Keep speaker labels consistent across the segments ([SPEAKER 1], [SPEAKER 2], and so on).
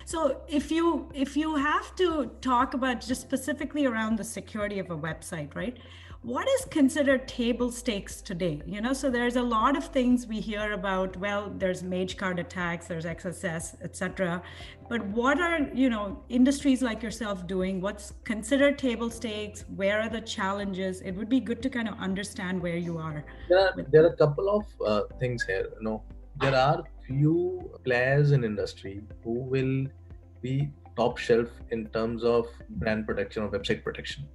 [SPEAKER 1] So if you have to talk about just specifically around the security of a website, right? What is considered table stakes today? So there's a lot of things we hear about. Well, there's mage card attacks, there's XSS, etc. But what are, industries like yourself doing? What's considered table stakes? Where are the challenges? It would be good to kind of understand where you are.
[SPEAKER 2] There are a couple of things here. There are few players in industry who will be top shelf in terms of brand protection or website protection.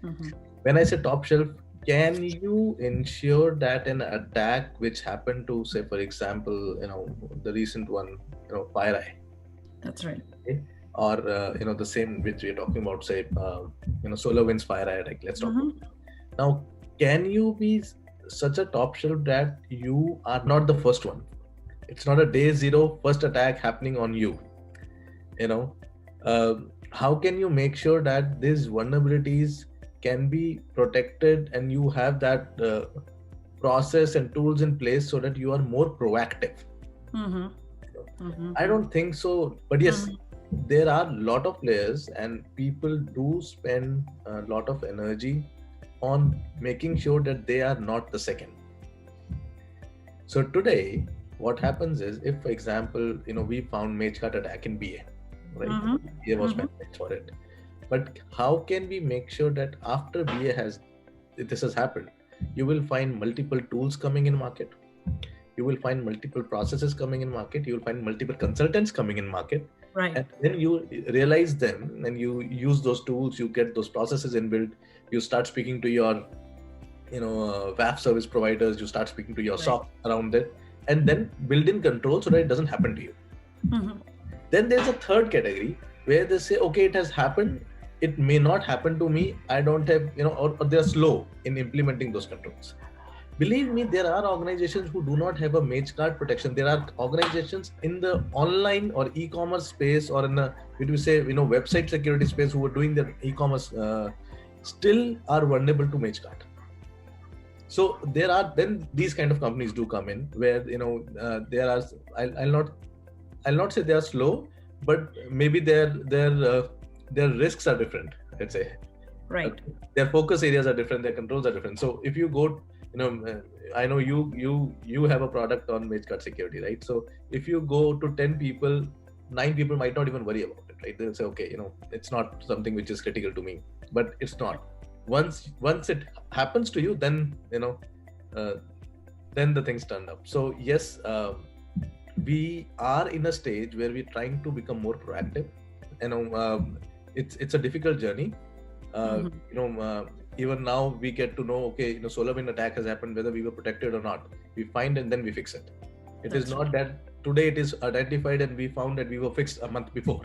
[SPEAKER 1] Mm-hmm.
[SPEAKER 2] When I say top shelf, can you ensure that an attack which happened to, say, for example, the recent one, FireEye?
[SPEAKER 1] That's right.
[SPEAKER 2] Okay? Or the same which we're talking about, say, SolarWinds FireEye attack. Let's talk about it. Now, can you be such a top shelf that you are not the first one? It's not a day zero first attack happening on you. How can you make sure that these vulnerabilities can be protected and you have that process and tools in place so that you are more proactive? I don't think so, but yes, there are a lot of players and people do spend a lot of energy on making sure that they are not the second. So today, what happens is, if, for example, we found MageCart attack in BA, right? BA was penalized for it. But how can we make sure that after this has happened, you will find multiple tools coming in market, you will find multiple processes coming in market, you will find multiple consultants coming in market,
[SPEAKER 1] right?
[SPEAKER 2] And then you realize them and you use those tools, you get those processes inbuilt, you start speaking to your WAF service providers, you start speaking to your SOC around it, and then build in control so that it doesn't happen to you. Then there's a third category where they say, okay, it has happened, it may not happen to me, I don't have, or they're slow in implementing those controls. Believe me, there are organizations who do not have a mage card protection. There are organizations in the online or e-commerce space, or in the, website security space, who are doing their e-commerce still are vulnerable to mage card. So there are, then these kind of companies do come in where, there are, I'll not say they are slow, but maybe their risks are different, let's say.
[SPEAKER 1] Right.
[SPEAKER 2] Their focus areas are different, their controls are different. So if you go, I know you have a product on MageCard security, right? So if you go to 10 people, 9 people might not even worry about it, right? They'll say, okay, it's not something which is critical to me, but it's not. Once it happens to you, then, then the things turned up. So yes, we are in a stage where we're trying to become more proactive. It's a difficult journey. Even now we get to know, okay, SolarWinds attack has happened, whether we were protected or not. We find and then we fix it. It is not that today it is identified and we found that we were fixed a month before.